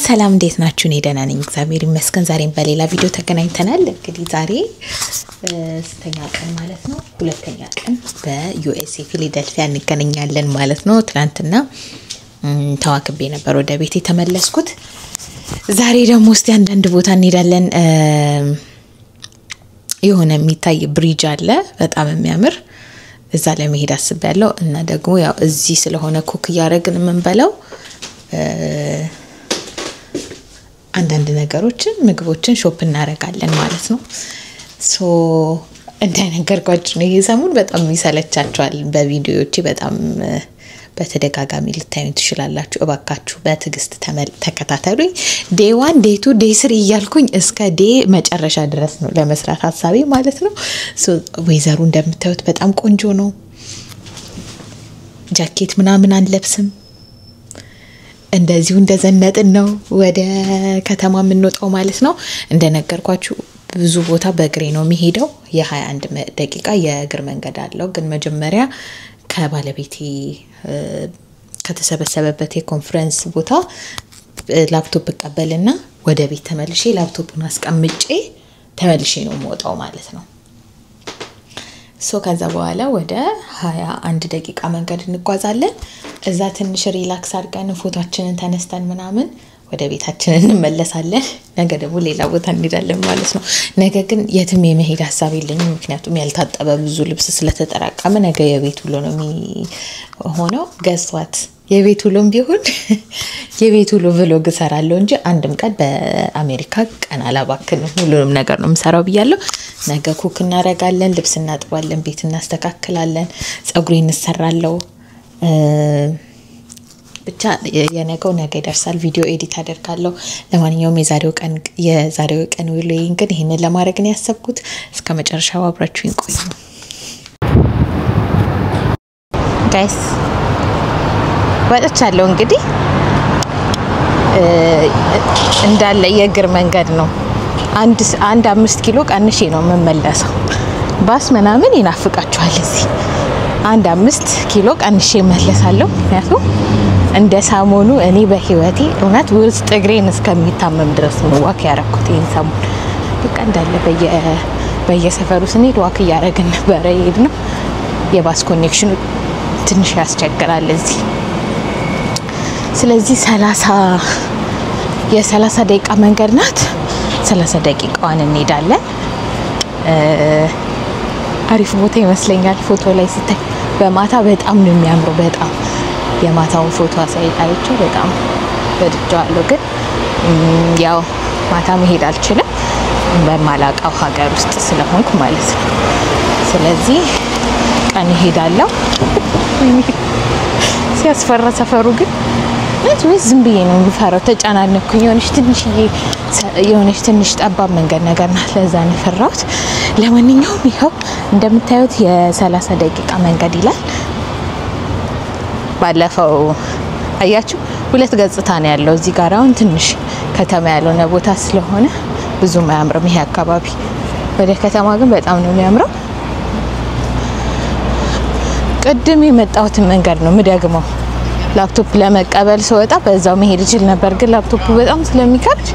ሰላም እንዴት ናችሁ? እኔ ደህና ነኝ እግዚአብሔር ይመስገን። ዛሬም በሌላ ቪዲዮ ተገናኝተናል። እንግዲህ ዛሬ ስተኛ ቀን ማለት ነው ሁለተኛ ቀን በዩኤስኤ ፊላዴልፊያ እንገናኛለን ማለት ነው። ትናንትና ተዋክቤ ነበር ወደ ቤቴ ተመለስኩት። ዛሬ ደግሞ እስቲ አንዳንድ ቦታ እንሄዳለን። የሆነ የሚታይ ብሪጅ አለ በጣም የሚያምር እዛ ላይ መሄድ አስቤያለሁ እና ደግሞ ያው እዚህ ስለሆነ ኩክ ያረግን መንበለው አንዳንድ ነገሮችን ምግቦችን ሾፕ እናረጋለን ማለት ነው። ሶ እንደነገርኳችሁ ነው የሰሙን በጣም ይሰለቻችኋል በቪዲዮዎቼ በጣም በተደጋጋሚ ልታዩን ትችላላችሁ። እባካችሁ በትግስት ተከታተሉኝ። ዴይ 1 ዴይ 2 ዴይ 3 እያልኩኝ እስከ ዴይ መጨረሻ ድረስ ነው ለመስራት ሐሳቤ ማለት ነው። ሶ ወይዘሩ እንደምታዩት በጣም ቆንጆ ነው። ጃኬት ምናምን አንለብስም እንደዚሁ እንደዘነጥን ነው ወደ ከተማ የምንወጣው ማለት ነው። እንደነገርኳችሁ ብዙ ቦታ በእግሬ ነው የሚሄደው። የ21 ደቂቃ የእግር መንገድ አለው። ግን መጀመሪያ ከባለቤቴ ከተሰበሰበበት የኮንፈረንስ ቦታ ላፕቶፕ ቀበልና ወደ ቤት ተመልሼ ላፕቶፑን አስቀምጬ ተመልሼ ነው የምወጣው ማለት ነው። ሶ ከዛ በኋላ ወደ 21 ደቂቃ መንገድ እንጓዛለን። እዛ ትንሽ ሪላክስ አድርገን ፎቶአችንን ተነስተን ምናምን ወደ ቤታችን እንመለሳለን። ነገ ደግሞ ሌላ ቦታ እንሄዳለን ማለት ነው። ነገ ግን የትም የመሄድ ሐሳብ የለኝም ምክንያቱም ያልታጠበ ብዙ ልብስ ስለተጠራቀመ ነገ የቤት ውሎ ነው የሚሆነው። ገስዋት የቤት ውሎም ቢሆን የቤት ውሎ ብሎግ እሰራለሁ እንጂ አንድም ቀን በአሜሪካ ቀን አላባክንም። ሁሉንም ነገር ነው የምሰራው ብያለሁ። ነገ ኩክ እናረጋለን፣ ልብስ እናጥባለን፣ ቤት እናስተካክላለን፣ ጸጉሬን እንሰራለሁ። ብቻ የነገው ነገ ይደርሳል። ቪዲዮ ኤዲት አደርጋለሁ። ለማንኛውም የዛሬው ቀን ውሎዬን ግን ይሄንን ለማድረግ ነው ያሰብኩት። እስከ መጨረሻው አብራችሁኝ ቆዩ ጋይስ። ወጥቻለሁ እንግዲህ እንዳለ የእግር መንገድ ነው። አንድ 5 ኪሎ ቀንሼ ነው የምመለሰው። ባስ ምናምን ይናፍቃችኋል እዚህ 5 ኪሎ ቀንሼ መለሳለሁ። ምክንያቱም እንደ ሳሞኑ እኔ በህይወቴ እውነት ውስጥ እግሬን እስከሚታመም ድረስ ነው ዋክ ያረኩት። ይሄን ሰሞን በቃ እንዳለ በየሰፈሩ ስንሄድ ዋክ ያረግን ነበር ይሄድነው። የባስ ኮኔክሽኑ ትንሽ ያስቸግራል እዚህ። ስለዚህ 30 ደቂቃ መንገድ ናት። 30 ደቂቃዋን እንሄዳለን። አሪፍ ቦታ ይመስለኛል ፎቶ ላይ ሲታይ። በማታ በጣም ነው የሚያምረው። በጣም የማታውን ፎቶ አሳይታችሁ በጣም ወድጃለሁ። ግን ያው ማታ መሄድ አልችልም በማላቀው ሀገር ውስጥ ስለሆንኩ ማለት ነው። ስለዚህ ቀን ሄዳለሁ። ሲያስፈራ ሰፈሩ ግን ወይስ ዝም ብዬ ነው የምፈራው? ተጫናነኩኝ። የሆነች ትንሽ ጠባብ መንገድ ነገር ናት። ለዛ ነው ፈራሁት። ለማንኛውም ይኸው እንደምታዩት የ30 ደቂቃ መንገድ ይላል። ባለፈው አያችሁ 2 ገጽታ ነው ያለው። እዚህ ጋር አሁን ትንሽ ከተማ ያልሆነ ቦታ ስለሆነ ብዙም አያምርም ይሄ አካባቢ። ወደ ከተማ ግን በጣም ነው የሚያምረው። ቅድም የመጣሁት መንገድ ነው ምደግመው። ላፕቶፕ ለመቀበል ስወጣ በዛው መሄድ ይችል ነበር ግን ላፕቶፑ በጣም ስለሚከብድ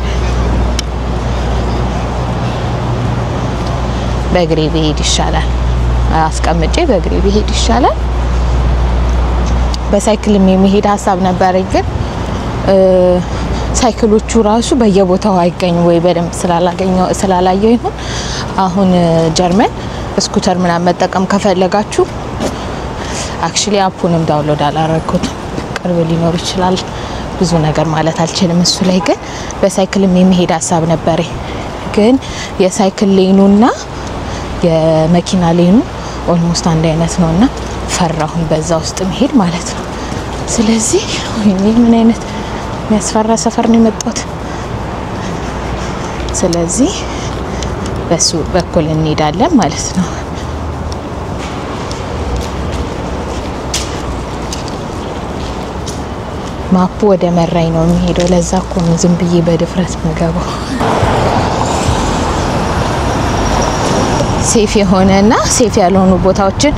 በእግሬ ብሄድ ይሻላል። አስቀምጬ በእግሬ ብሄድ ይሻላል። በሳይክልም የመሄድ ሐሳብ ነበረኝ ግን ሳይክሎቹ ራሱ በየቦታው አይገኙም ወይ በደንብ ስላላየው ይሁን። አሁን ጀርመን ስኩተር ምናምን መጠቀም ከፈለጋችሁ አክቹሊ አፑንም ዳውንሎድ አላረኩትም። ቅርብ ሊኖር ይችላል ብዙ ነገር ማለት አልችልም እሱ ላይ። ግን በሳይክልም የመሄድ ሐሳብ ነበረ ግን የሳይክል ሌኑና የመኪና ሌኑ ኦልሞስት አንድ አይነት ነውና ፈራሁኝ በዛ ውስጥ መሄድ ማለት ነው። ስለዚህ ምን አይነት የሚያስፈራ ሰፈር ነው የመጣሁት። ስለዚህ በሱ በኩል እንሄዳለን ማለት ነው። ማፑ ወደ መራይ ነው የሚሄደው። ለዛ እኮ ነው ዝም ብዬ በድፍረት መገባው። ሴፍ የሆነና ሴፍ ያልሆኑ ቦታዎችን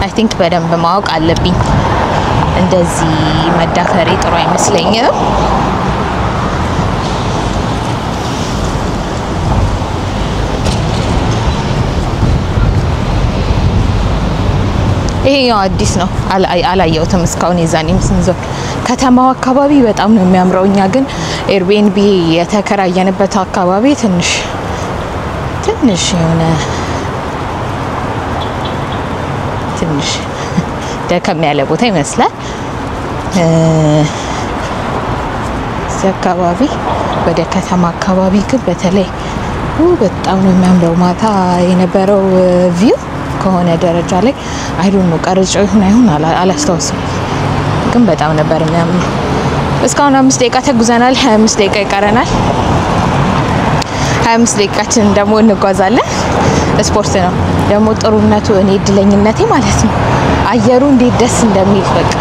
አይ ቲንክ በደንብ ማወቅ አለብኝ። እንደዚህ መዳፈሬ ጥሩ አይመስለኝም። ይሄኛው አዲስ ነው አላየሁትም እስካሁን የዛኔም ስንዞር ከተማው አካባቢ በጣም ነው የሚያምረው እኛ ግን ኤርቢኤንቢ የተከራየንበት አካባቢ ትንሽ የሆነ ትንሽ ደከም ያለ ቦታ ይመስላል አካባቢ ወደ ከተማ አካባቢ ግን በተለይ በጣም ነው የሚያምረው ማታ የነበረው ቪው ከሆነ ደረጃ ላይ አይዶን ነው ቀርጬው ይሁን አይሁን አላስታውስም ግን በጣም ነበር የሚያምረው እስካሁን 5 ደቂቃ ተጉዘናል 25 ደቂቃ ይቀረናል 25 ደቂቃችን ደግሞ እንጓዛለን ስፖርት ነው ደግሞ ጥሩነቱ እኔ እድለኝነቴ ማለት ነው አየሩ እንዴት ደስ እንደሚል በቃ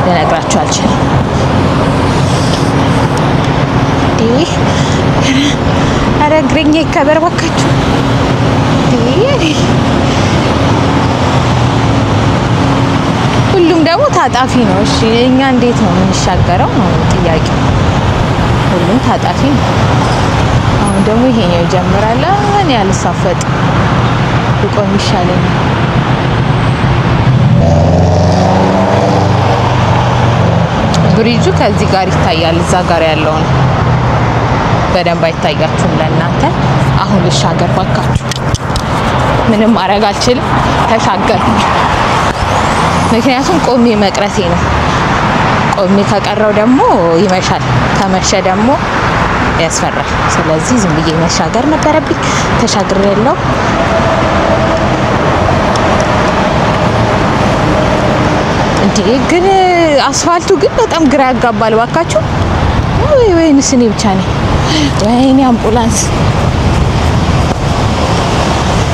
ልነግራችሁ አልችልም አረ ግሬኛ ይከበር ባካችሁ ሁሉም ደግሞ ታጣፊ ነው እሺ እኛ እንዴት ነው የምንሻገረው ነው ጥያቄ ሁሉም ታጣፊ ነው አሁን ደግሞ ይሄኛው ይጀምራል እኔ አልሳፈጥ ልቆም ይሻለኝ ብሪጁ ከዚህ ጋር ይታያል እዛ ጋር ያለው ነው በደንብ አይታያችሁም ለእናንተ አሁን ልሻገር ባካችሁ ምንም ማድረግ አልችልም ተሻገር ምክንያቱም ቆሜ መቅረቴ ነው ቆሜ ከቀረው ደግሞ ይመሻል ከመሸ ደግሞ ያስፈራል ስለዚህ ዝም ብዬ መሻገር ነበረብኝ ተሻግሬያለሁ እንዴ ግን አስፋልቱ ግን በጣም ግራ ያጋባል ባካችሁ ወይንስ እኔ ብቻ ነኝ ወይኔ አምቡላንስ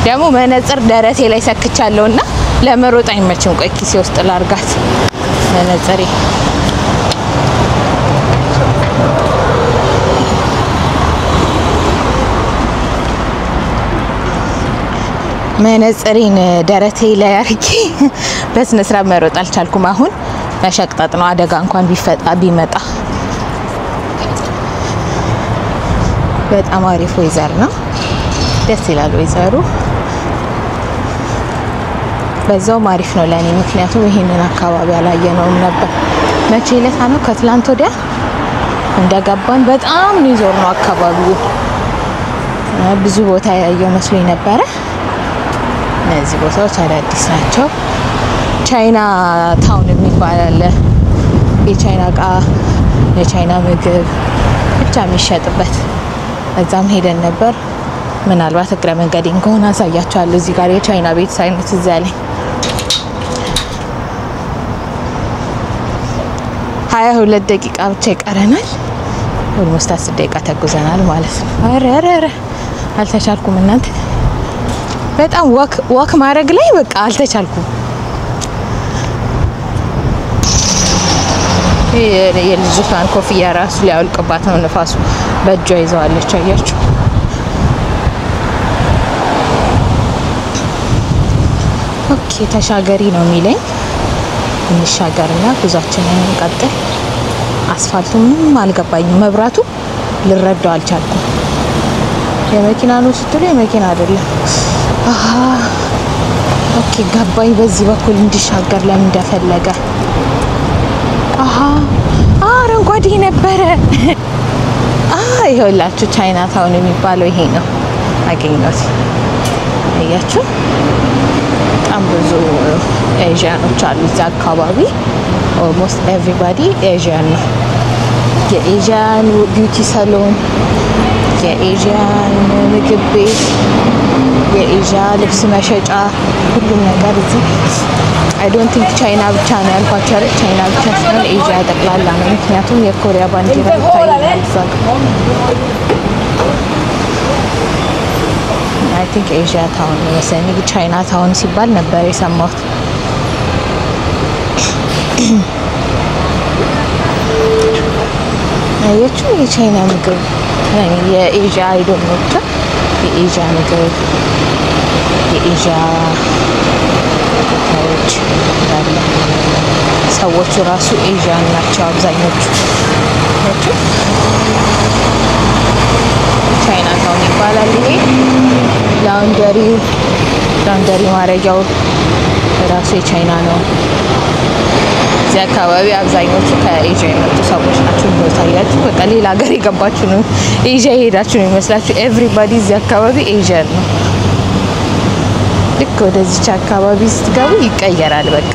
ደግሞ መነጽር ደረቴ ላይ ሰክቻለሁና ለመሮጥ አይመችም ቆይ ኪሴ ውስጥ ላርጋት መነጽሬ መነጽሬን ደረቴ ላይ አርጌ በስነ ስርዓት መሮጥ አልቻልኩም አሁን መሸቅጣጥ ነው አደጋ እንኳን ቢመጣ በጣም አሪፍ ወይዘር ነው ደስ ይላል ወይዘሩ በዛው አሪፍ ነው ለኔ ምክንያቱም ይሄንን አካባቢ አላየነውም ነበር መቼ ለታ ነው ከትላንት ወዲያ እንደገባን በጣም ንዞር ነው አካባቢው ብዙ ቦታ ያየው መስሎኝ ነበር እነዚህ ቦታዎች አዳዲስ ናቸው ቻይና ታውን የሚባል አለ የቻይና ቃ የቻይና ምግብ ብቻ የሚሸጥበት እዛም ሄደን ነበር ምናልባት እግረ መንገዴን ከሆነ አሳያችኋለሁ እዚህ ጋር የቻይና ቤት ሳይነት እዛ ላይ 22 ደቂቃ ብቻ ይቀረናል ኦልሞስት 10 ደቂቃ ተጉዘናል ማለት ነው አረ አልተቻልኩም እናንተ በጣም ወክ ማድረግ ላይ በቃ አልተቻልኩም የልጅቷን ኮፍያ ራሱ ሊያወልቅባት ነው ንፋሱ በእጇ ይዘዋለች አያችሁ ኦኬ ተሻገሪ ነው የሚለኝ እንሻገርና ጉዟችንን እንቀጥል አስፋልቱ ምንም አልገባኝም መብራቱ ልረዳው አልቻልኩም የመኪና ነው ስትሉ የመኪና አይደለም ኦኬ ገባኝ በዚህ በኩል እንዲሻገር ለምን እንደፈለገ አረንጓዴ ነበረ ይኸውላችሁ ቻይና ታውን የሚባለው ይሄ ነው አገኘሁት አያችሁ በጣም ብዙ ኤዥያኖች አሉ እዛ አካባቢ almost everybody ኤዥያን ነው የኤዥያን ቢዩቲ ሳሎን የኤዥያን ምግብ ቤት የኤዥያ ልብስ መሸጫ ሁሉም ነገር እዚህ I don't think ቻይና ብቻ ነው ያልኳቸው አይደል ቻይና ብቻ ሳይሆን ኤዥያ ጠቅላላ ነው ምክንያቱም የኮሪያ ባንዲራ ይታያል እዛ I think Asia town መሰለኝ ቻይና ታውን ሲባል ነበር የሰማሁት አያችሁ የቻይና ምግብ የኤዥያ አይዶል ነው ብቻ የኤዥያ ምግብ የኤዥያ ሰዎቹ ራሱ ኤዥያን ናቸው አብዛኞቹ ቻይና ታውን ይባላል ይሄ ላውንደሪ ላውንደሪ ማረጊያው ራሱ የቻይና ነው። እዚህ አካባቢ አብዛኞቹ ከኤዥያ የመጡ ሰዎች ናቸው። ታያችሁ በቃ ሌላ ሀገር የገባችሁ ነው፣ ኤዥያ የሄዳችሁ ነው የሚመስላችሁ። ኤቭሪባዲ እዚህ አካባቢ ኤዥያን ነው። ልክ ወደዚች አካባቢ ስትገቡ ይቀየራል በቃ።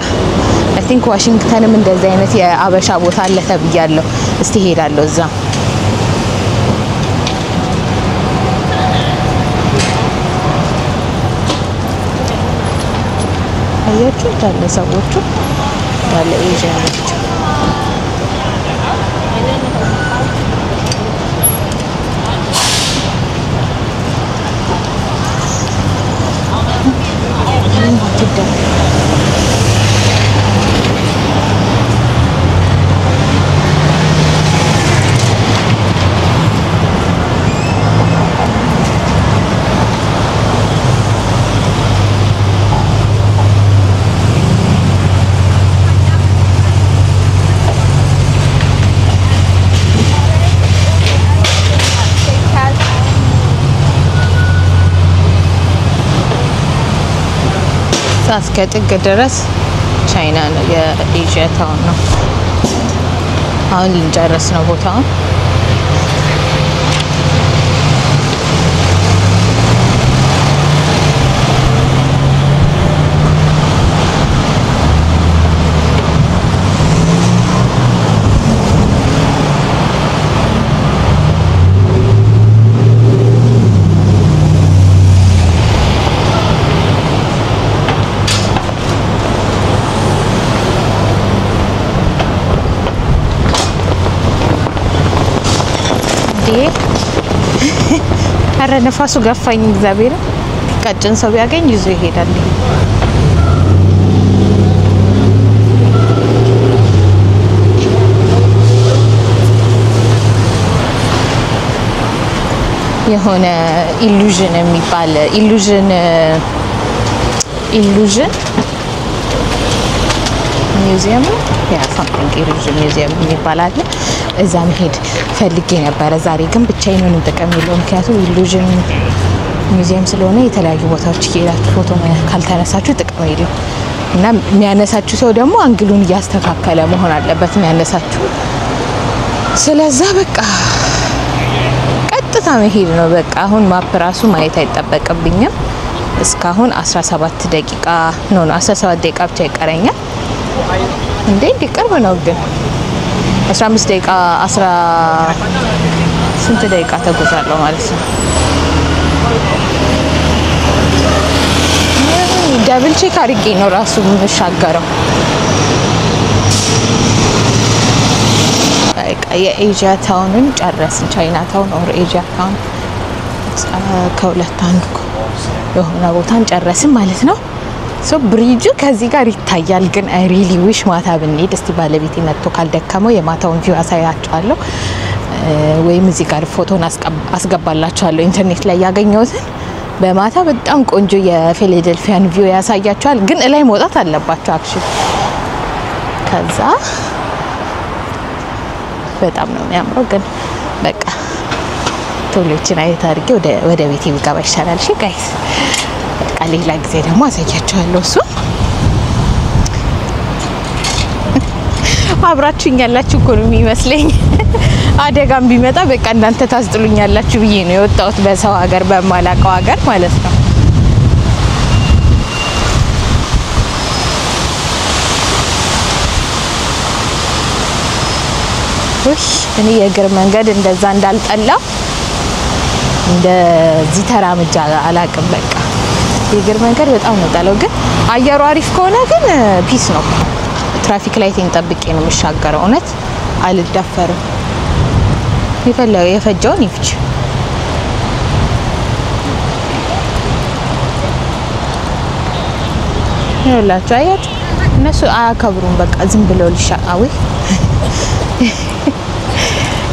አይ ቲንክ ዋሽንግተንም እንደዚህ አይነት የአበሻ ቦታ አለ ተብያለሁ። እስቲ ሄዳለሁ እዛ። አያችሁ እንዳለ ሰዎቹ እንዳለ ኤዥያ ናቸው። እስከ ጥግ ድረስ ቻይና ነው፣ የኤዥያ ታውን ነው። አሁን ልንጨርስ ነው ቦታውን። አረ ነፋሱ ገፋኝ። እግዚአብሔር ቀጭን ሰው ቢያገኝ ይዞ ይሄዳል። የሆነ ኢሉዥን የሚባል ኢሉዥን ሚውዚየም ያ ሳምቲንግ ኢሉዥን ሚውዚየም የሚባል አለ። እዛ መሄድ ፈልጌ ነበር ዛሬ፣ ግን ብቻዬን ምንም ጥቅም የለውም። ምክንያቱም ኢሉዥን ሙዚየም ስለሆነ የተለያዩ ቦታዎች እየሄዳችሁ ፎቶ ካልተነሳችሁ ጥቅም የለውም። እና የሚያነሳችሁ ሰው ደግሞ አንግሉን እያስተካከለ መሆን አለበት የሚያነሳችሁ። ስለዛ በቃ ቀጥታ መሄድ ነው በቃ። አሁን ማፕ ራሱ ማየት አይጠበቅብኝም። እስካሁን 17 ደቂቃ ነው 17 ደቂቃ ብቻ ይቀረኛል። እንዴ ቅርብ ነው ግን 15 ደቂቃ 10 ስንት ደቂቃ ተጉዛለሁ ማለት ነው። ደብል ቼክ አድርጌ ነው ራሱ የምሻገረው። በቃ የኤዥያ ታውንን ጨረስን። ቻይና ታውን ኦር ኤዥያ ታውን ከሁለት አንዱ የሆነ ቦታን ጨረስን ማለት ነው። ሶ ብሪጁ ከዚህ ጋር ይታያል፣ ግን አይ ሪሊ ዊሽ ማታ ብንሄድ። እስቲ ባለቤቴ መጥቶ ካልደከመው የማታውን ቪው አሳያችኋለሁ፣ ወይም እዚህ ጋር ፎቶን አስገባላችኋለሁ ኢንተርኔት ላይ ያገኘሁትን። በማታ በጣም ቆንጆ የፊላዴልፊያን ቪው ያሳያችኋል፣ ግን እላይ መውጣት አለባችሁ አክቹሊ። ከዛ በጣም ነው የሚያምረው። ግን በቃ ቶሎችን አይት አድርጌ ወደ ቤቴ ብገባ ይሻላል። እሺ ጋይስ፣ በቃ ሌላ ጊዜ ደግሞ አሳያችኋለሁ። እሱ አብራችሁኝ ያላችሁ እኮ ነው የሚመስለኝ። አደጋም ቢመጣ በቃ እናንተ ታስጥሉኛላችሁ ብዬ ነው የወጣሁት በሰው ሀገር በማላውቀው ሀገር ማለት ነው። እኔ የእግር መንገድ እንደዛ እንዳልጠላው እንደዚህ ተራምጃ አላቅም። በቃ የእግር መንገድ በጣም ነው ጠላው። ግን አየሩ አሪፍ ከሆነ ግን ፒስ ነው። ትራፊክ ላይቴን ጠብቄ ነው የምሻገረው። እውነት አልዳፈርም። የፈጀውን ይፍጅ። ይኸውላችሁ አያችሁ፣ እነሱ አያከብሩም። በቃ ዝም ብለው ሊሻአዊ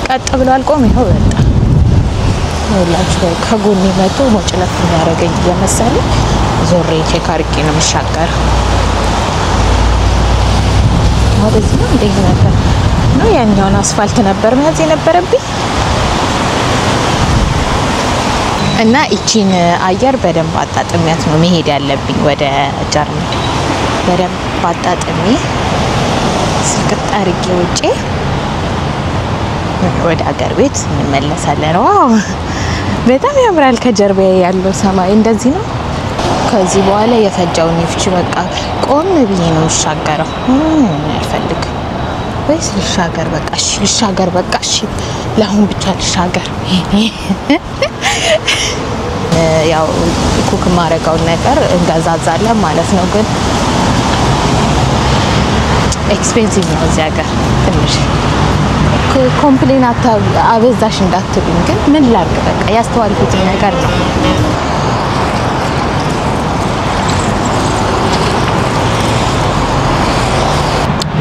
ቀጥ ብሎ አልቆም። ይኸው በቃ ይኸውላችሁ ከጎኔ መጥቶ ሞጭለፍ የሚያደርገኝ እየመሰለኝ ዞሬ ቼክ አድርጌ ነው የምሻገረው። ወደዚህ ነው እንደዚህ ነበር ነው ያኛውን አስፋልት ነበር መያዝ የነበረብኝ። እና እቺን አየር በደንብ አጣጥሚያት ነው መሄድ ያለብኝ ወደ ጀርመን። በደንብ አጣጥሚ ስቅጥ አድርጌ ውጪ ወደ ሀገር ቤት እንመለሳለን። ዋው በጣም ያምራል። ከጀርባዬ ያለው ሰማይ እንደዚህ ነው። ከዚህ በኋላ የፈጃውን ይፍቺ በቃ ቆም ብዬ ነው ልሻገረው። አልፈልግ ወይስ ልሻገር? በቃ እሺ ልሻገር። በቃ እሺ ለአሁን ብቻ ልሻገር። ያው ኩክ ማረጋውን ነገር እንገዛዛለን ማለት ነው። ግን ኤክስፔንሲቭ ነው እዚህ ሀገር ትንሽ። ኮምፕሌን አበዛሽ እንዳትሉኝ፣ ግን ምን ላድርግ በቃ ያስተዋልኩት ነገር ነው።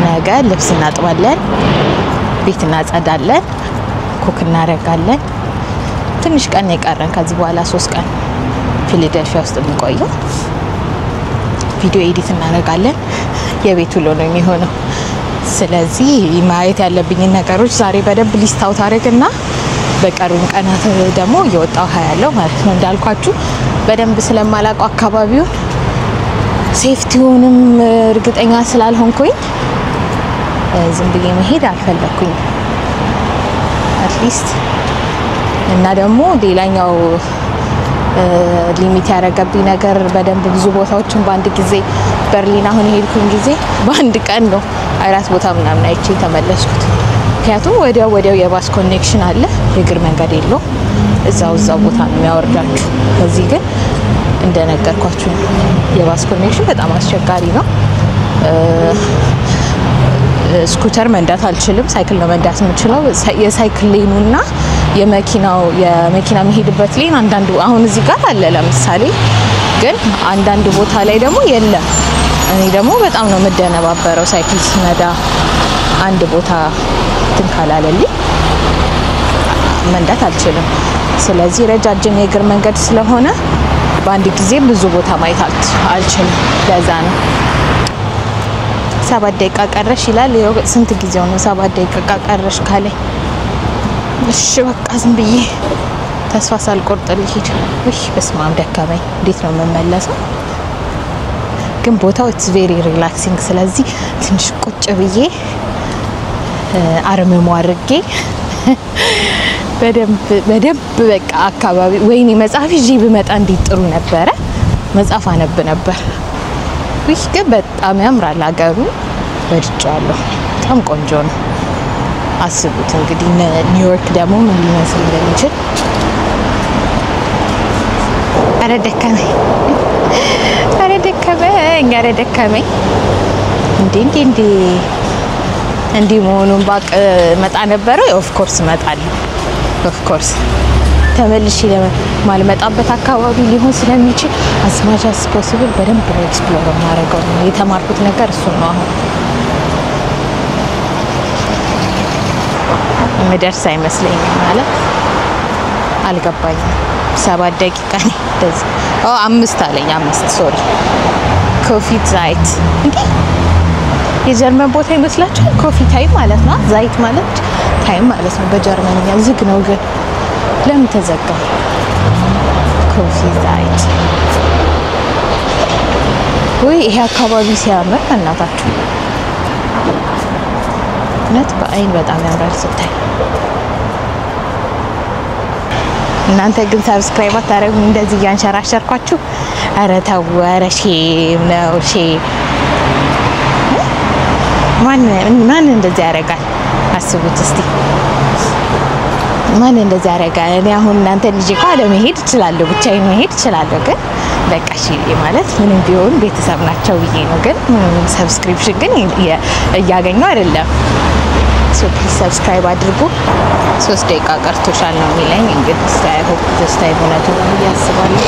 ነገ ልብስ እናጥባለን፣ ቤት እናጸዳለን፣ ኩክ እናረጋለን። ትንሽ ቀን የቀረን ከዚህ በኋላ 3 ቀን ፊላዴልፊያ ውስጥ እንቆየው። ቪዲዮ ኤዲት እናረጋለን። የቤት ውሎ ነው የሚሆነው። ስለዚህ ማየት ያለብኝ ነገሮች ዛሬ በደንብ ሊስት አውት አድርግና በቀሩን ቀናት ደግሞ እየወጣው ያለው ማለት ነው። እንዳልኳችሁ በደንብ ስለማላውቀው አካባቢውን ሴፍቲውንም እርግጠኛ ስላልሆንኩኝ ዝም ብዬ መሄድ አልፈለኩኝ አትሊስት። እና ደግሞ ሌላኛው ሊሚት ያረጋብኝ ነገር በደንብ ብዙ ቦታዎችን በአንድ ጊዜ በርሊን አሁን ሄድኩኝ ጊዜ በአንድ ቀን ነው 4 ቦታ ምናምን አይቼ ተመለስኩት። ምክንያቱም ወዲያው የባስ ኮኔክሽን አለ፣ የእግር መንገድ የለው። እዛው ቦታ ነው የሚያወርዳችሁ። ከዚህ ግን እንደነገርኳችሁ የባስ ኮኔክሽን በጣም አስቸጋሪ ነው። ስኩተር መንዳት አልችልም። ሳይክል ነው መንዳት የምችለው። የሳይክል ሌኑና የመኪና መሄድበት ሌን አንዳንዱ አሁን እዚህ ጋር አለ ለምሳሌ፣ ግን አንዳንድ ቦታ ላይ ደግሞ የለም። እኔ ደግሞ በጣም ነው መደነባበረው ሳይክል ስነዳ አንድ ቦታ ትንካላለልኝ መንዳት አልችልም። ስለዚህ ረጃጅም የእግር መንገድ ስለሆነ በአንድ ጊዜ ብዙ ቦታ ማየት አልችልም። ለዛ ነው 7 ደቂቃ ቀረሽ ይላል። ስንት ጊዜው ነው 7 ደቂቃ ቀረሽ ካለኝ? እሺ በቃ ዝም ብዬ ተስፋ ሳልቆርጥ ልሂድ። ውይ በስመ አብ ደከመኝ። እንዴት ነው የምመለሰው? ግን ቦታው ኢትስ ቬሪ ሪላክሲንግ። ስለዚህ ትንሽ ቁጭ ብዬ አርምሞ አድርጌ በደንብ በቃ አካባቢ ወይኔ መጽሐፍ ይዤ ብመጣ እንዴት ጥሩ ነበረ። መጽሐፍ አነብ ነበር። ይህ ግን በጣም ያምራል ሀገሩ። ወድጄዋለሁ። በጣም ቆንጆ ነው። አስቡት እንግዲህ ኒውዮርክ ደግሞ ምን ሊመስል እንደሚችል። ኧረ ደከመኝ። እንዴ መሆኑን ባቅ መጣ ነበር። ኦፍ ኮርስ እመጣለሁ። ኦፍ ኮርስ ተመልሼ ለማልመጣበት አካባቢ ሊሆን ስለሚችል as much as possible በደንብ ነው ኤክስፕሎር ማድረገው። የተማርኩት ነገር እሱ ነው። አሁን መደርስ አይመስለኝም ማለት አልገባኝም። 7 ደቂቃ ነው እንደዚህ። 5 አለኝ 5 ሶሪ ኮፊ ዛይት እንዴ የጀርመን ቦታ ይመስላችኋል? ኮፊ ታይም ማለት ነው። ዛይት ማለት ታይም ማለት ነው በጀርመንኛ። ዝግ ነው ግን ለምን ተዘጋ? ኮፊ ዛይት። ወይ ይሄ አካባቢ ሲያምር እናታችሁ ነት በአይን በጣም ያምራል ስታይ። እናንተ ግን ሰብስክራይብ አታረጉ እንደዚህ ያንሸራሸርኳችሁ። አረ ተው፣ አረ ሼም ነው ሼም። ማን እንደዚህ ያረጋል? አስቡት እስቲ ማን እንደዚህ ያረጋል? እኔ አሁን እናንተ ልጅ ካለ መሄድ እችላለሁ፣ ብቻዬን መሄድ እችላለሁ። ግን በቃ እሺ ማለት ምንም ቢሆን ቤተሰብ ናቸው ብዬ ነው። ግን ሰብስክሪፕሽን ግን እያገኘው አይደለም። ሶ ፕሊዝ ሰብስክራይብ አድርጉ። 3 ደቂቃ ቀርቶሻል ነው የሚለኝ። እንግዲህ ሳይሆን ደስታዬ ሆነቱ ነው ያስባለሁ።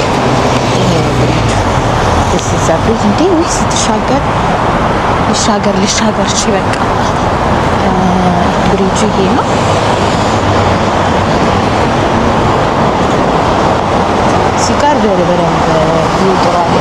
ይሄ ነው ብሪጅ እንዴ ወይ ስትሻገር ልሻገር እሺ በቃ ብሪጁ ይሄ ነው። ሲጋር በደንብ ይጥራል።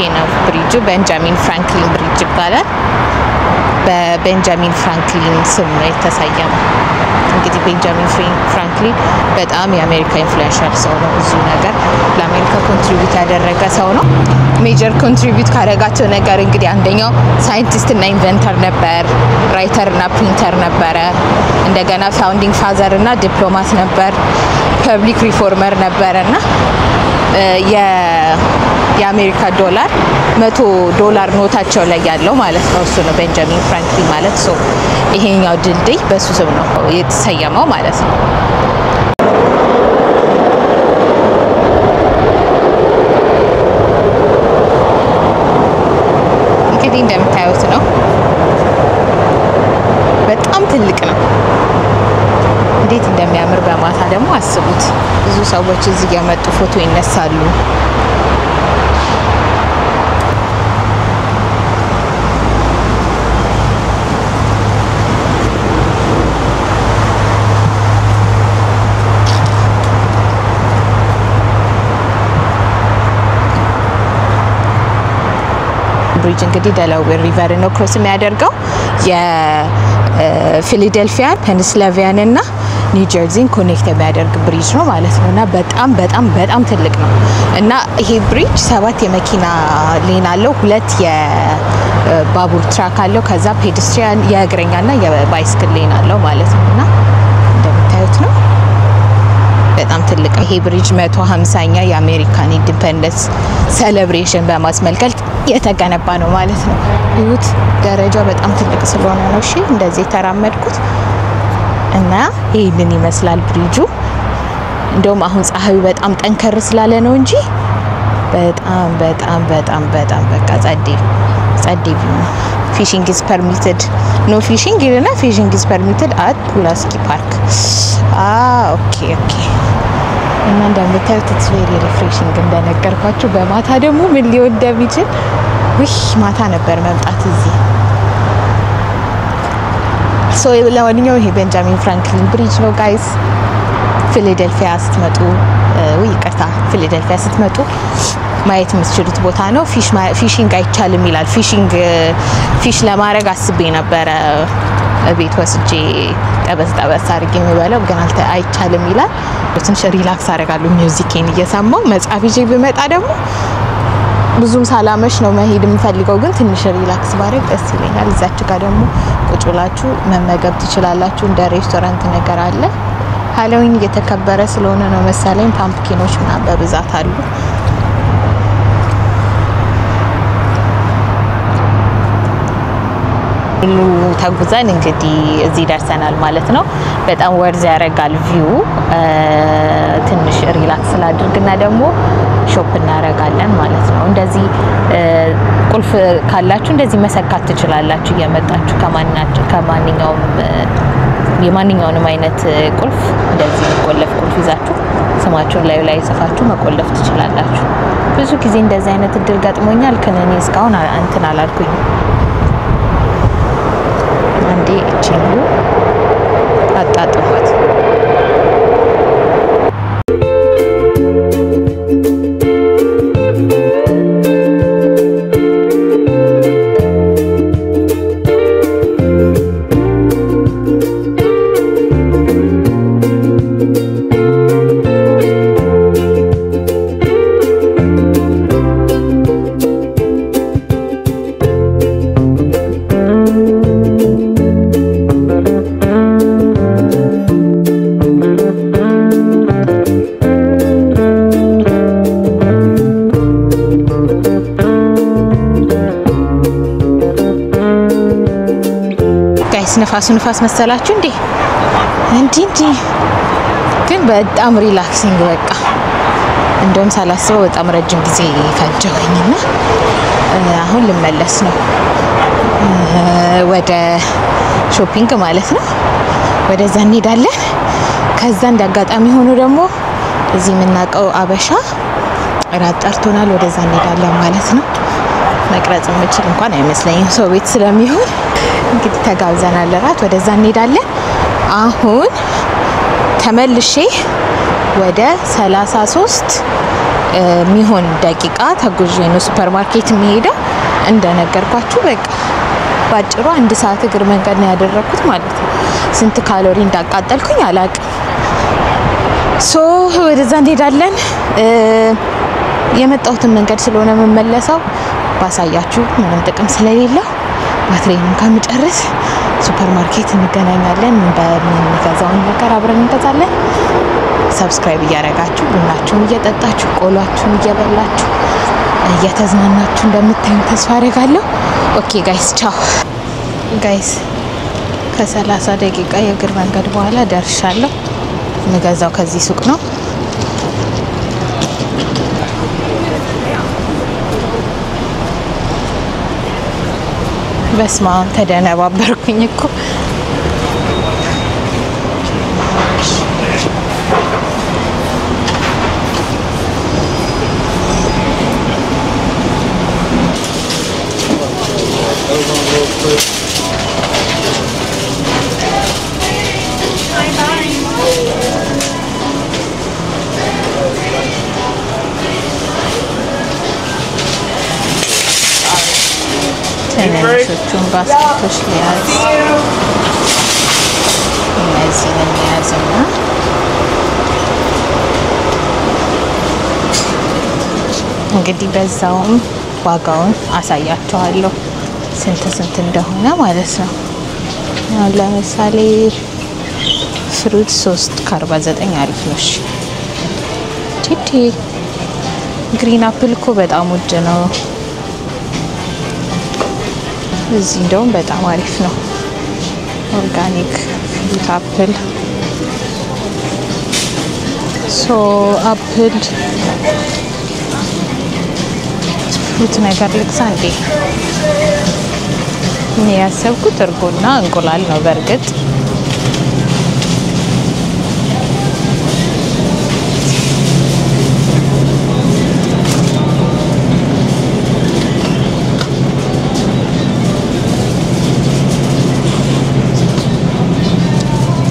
ይሄ ነው ብሪጁ ቤንጃሚን ፍራንክሊን ብሪጅ ይባላል በቤንጃሚን ፍራንክሊን ስም ነው የተሰየመው እንግዲህ ቤንጃሚን ፍራንክሊን በጣም የአሜሪካ ኢንፍሉዌንሻል ሰው ነው ብዙ ነገር ለአሜሪካ ኮንትሪቢዩት ያደረገ ሰው ነው ሜጀር ኮንትሪቢዩት ካደረጋቸው ነገር እንግዲህ አንደኛው ሳይንቲስት እና ኢንቨንተር ነበር ራይተር እና ፕሪንተር ነበር እንደገና ፋውንዲንግ ፋዘር እና ዲፕሎማት ነበር ፐብሊክ ሪፎርመር ነበርና የአሜሪካ ዶላር $100 ኖታቸው ላይ ያለው ማለት ነው እሱ ነው ቤንጃሚን ፍራንክሊን ማለት ሶ ይሄኛው ድልድይ በሱ ስም ነው የተሰየመው ማለት ነው እንግዲህ እንደምታዩት ነው በጣም ትልቅ ነው እንዴት እንደሚያምር በማታ ደግሞ አስቡት ብዙ ሰዎች እዚህ ያመጡ ፎቶ ይነሳሉ ብሪጅ እንግዲህ ዴላዌር ሪቨር ነው ክሮስ የሚያደርገው የፊላዴልፊያ ፔንሲልቬኒያ እና ኒው ጀርዚን ኮኔክት የሚያደርግ ብሪጅ ነው ማለት ነውና በጣም ትልቅ ነው እና ይሄ ብሪጅ 7 የመኪና ሌን አለው 2 የባቡር ትራክ አለው ከዛ ፔዴስትሪያን የእግረኛና የባይስክል ሌን አለው ማለት ነውና እንደምታዩት ነው በጣም ትልቅ ይሄ ብሪጅ 150ኛ የአሜሪካን ኢንዲፔንደንስ ሴሌብሬሽን በማስመልከት የተገነባ ነው ማለት ነው ይሁት ደረጃው በጣም ትልቅ ስለሆነ ነው እሺ እንደዚህ ተራመድኩት እና ይሄንን ይመስላል ብሪጁ እንደውም አሁን ፀሐዩ በጣም ጠንከር ስላለ ነው እንጂ በጣም በቃ ጸዴ ቢሆን fishing is permitted no fishing ይልና fishing is permitted at Pulaski Park okay እና እንደምታዩት it's very refreshing እንደነገርኳችሁ በማታ ደግሞ ምን ሊሆን እንደሚችል ማታ ነበር መምጣት እዚህ ሶ ለወንኛው ይሄ ቤንጃሚን ፍራንክሊን ብሪጅ ነው ጋይስ ፊላዴልፊያ ስትመጡ ፊላዴልፊያ ስትመጡ ማየት የምትችሉት ቦታ ነው ፊሽንግ አይቻልም ይላል ፊሽ ለማድረግ አስቤ ነበር ቤት ወስጄ ጠበስ አድርጌ የሚበለው ግን አይቻልም ይላል ትንሽ ሪላክስ አደርጋለሁ ሚውዚኬን እየሰማው መጽሐፍ ይዤ ብመጣ ደግሞ ብዙም ሳላመሽ ነው መሄድ የምፈልገው ግን ትንሽ ሪላክስ ባደርግ ደስ ይለኛል እዛች ጋር ደግሞ ቁጭ ብላችሁ መመገብ ትችላላችሁ እንደ ሬስቶራንት ነገር አለ ሃሎዊን እየተከበረ ስለሆነ ነው መሰለኝ ፓምፕኪኖች ምናምን በብዛት አሉ ተጉዘን እንግዲህ እዚህ ደርሰናል ማለት ነው በጣም ወርዝ ያረጋል ቪው ትንሽ ሪላክስ ላድርግና ደግሞ ሾፕ እናረጋለን ማለት ነው እንደዚህ ቁልፍ ካላችሁ እንደዚህ መሰካት ትችላላችሁ እየመጣችሁ የማንኛውንም አይነት ቁልፍ እንደዚህ ቆለፍ ቁልፍ ይዛችሁ ስማችሁን ላይ ጽፋችሁ መቆለፍ ትችላላችሁ ብዙ ጊዜ እንደዚህ አይነት እድል ገጥሞኛል ከነኔ እስካሁን እንትን አላልኩኝ አንዴ እቺሉ አጣጣፋት ንፋስ መሰላችሁ እንዴ ግን በጣም ሪላክሲንግ በቃ እንደውም ሳላስበው በጣም ረጅም ጊዜ ፈጀኝና አሁን ልመለስ ነው ወደ ሾፒንግ ማለት ነው ወደዛ እንሄዳለን ከዛ እንዳጋጣሚ ሆኖ ደግሞ እዚህ ምናቀው አበሻ ራት ጠርቶናል ወደዛ እንሄዳለን ማለት ነው መቅረጽ የምችል እንኳን አይመስለኝም ሰው ቤት ስለሚሆን እንግዲህ ተጋብዘናል ራት ወደዛ እንሄዳለን አሁን ተመልሼ ወደ 33 ሚሆን ደቂቃ ተጉዤ ነው ሱፐርማርኬት የሚሄደው እንደነገርኳችሁ በቃ ባጭሩ 1 ሰዓት እግር መንገድ ነው ያደረኩት ማለት ነው ስንት ካሎሪ እንዳቃጠልኩኝ አላቅም ሶ ወደዛ እንሄዳለን የመጣሁትን መንገድ ስለሆነ መመለሰው ባሳያችሁ ምንም ጥቅም ስለሌለው ባትሪዬን ከምጨርስ ሱፐርማርኬት እንገናኛለን በሚገዛው ነገር አብረን እንገዛለን ሰብስክራይብ ያደርጋችሁ ቡናችሁን እየጠጣችሁ ቆሏችሁን እየበላችሁ እየተዝናናችሁ እንደምታዩ ተስፋ አደርጋለሁ ኦኬ ጋይስ ቻው ጋይስ ከ30 ደቂቃ የእግር መንገድ በኋላ ደርሻለሁ ንገዛው ከዚህ ሱቅ ነው በስማ ተደነባበርኩኝ እኮ ትንሾቹን ባስኬቶች ሊያዝ እነዚህን ያዝና እንግዲህ በዛውም ዋጋውን አሳያችኋለሁ ስንት እንደሆነ ማለት ነው ለምሳሌ ፍሩት 3.49 አሪፍ ነው እሺ ቲቲ ግሪን አፕል እኮ በጣም ውድ ነው እዚህ እንደውም በጣም አሪፍ ነው ኦርጋኒክ ፍሩት አፕል ሶ አፕል ፍሩት ነገር ልግዛ እንዴ እኔ ያሰብኩት እርጎና እንቁላል ነው በርግጥ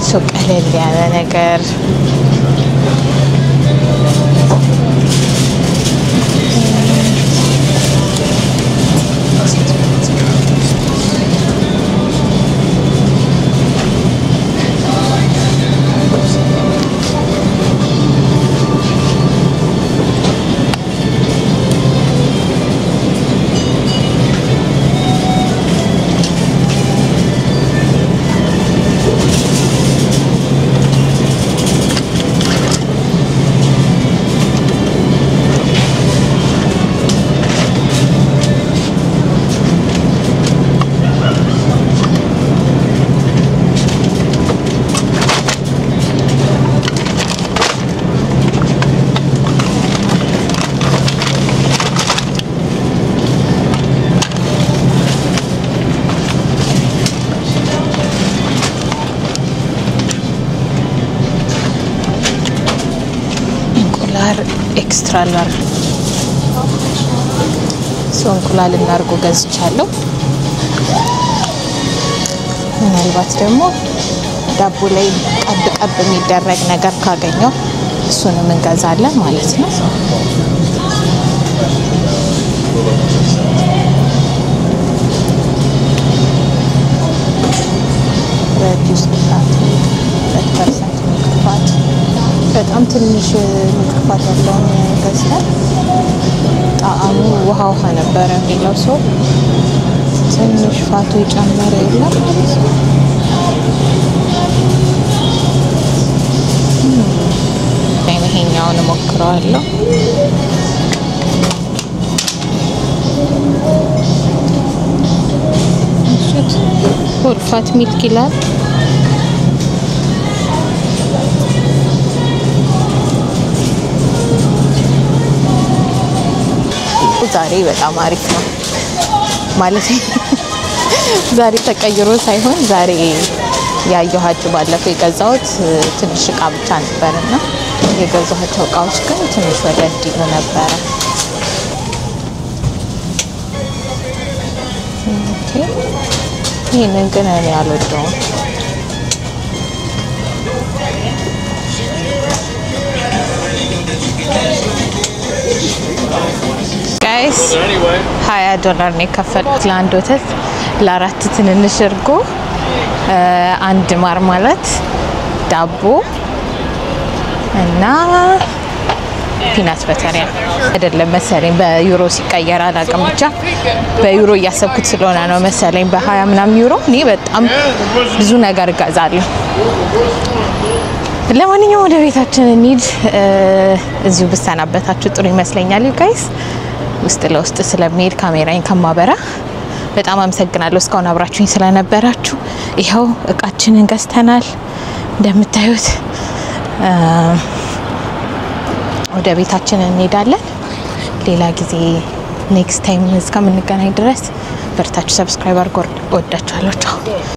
ሶ ቀለል ያለ ነገር ኤክስትራ ላርጅ እንቁላል እና እርጎ ገዝቻለሁ ምናልባት ደግሞ ዳቦ ላይ ቀብ የሚደረግ ነገር ካገኘው እሱንም እንገዛለን ማለት ነው ረዲስ ፋት 2% ምክፋት በጣም ትንሽ ምክፋት ያለው ገዝተን ጣዕሙ ውሃ ነበር የሚለው ሰው ትንሽ ፋቱ ይጨመረ የለም ይሄኛውን ሞክረዋለሁ ፎልፋት ሚልክ ይላል ዛሬ በጣም አሪፍ ነው ማለት ዛሬ ተቀይሮ ሳይሆን ዛሬ ያየኋቸው ባለፈው የገዛሁት ትንሽ እቃ ብቻ ነበርና የገዛኋቸው እቃዎች ግን ትንሽ ወደድ ይሉ ነበር ኦኬ ይሄንን ግን እኔ አልወደውም ጋይስ $20 ነው የከፈልኩት ለአንድ ወተት ለአራት ትንንሽ እርጎ አንድ ማርማላት ዳቦ እና ፒናት በተሪያ አይደለም መሰለኝ በዩሮ ሲቀየር አላውቅም ብቻ በዩሮ እያሰብኩት ስለሆነ ነው መሰለኝ በ20 ምናምን ዩሮ እኔ በጣም ብዙ ነገር እገዛለሁ ለማንኛውም ወደ ቤታችን እንሂድ እዚሁ ብሰናበታችሁ ጥሩ ይመስለኛል ጋይስ ውስጥ ለውስጥ ስለሚሄድ ካሜራዬን ከማበራ በጣም አመሰግናለሁ እስካሁን አብራችሁኝ ስለነበራችሁ ይሄው እቃችንን ገዝተናል እንደምታዩት ወደ ቤታችን እንሄዳለን ሌላ ጊዜ ኔክስት ታይም እስከምንገናኝ ድረስ በርታችሁ ሰብስክራይብ አድርጉ ወዳችኋለሁ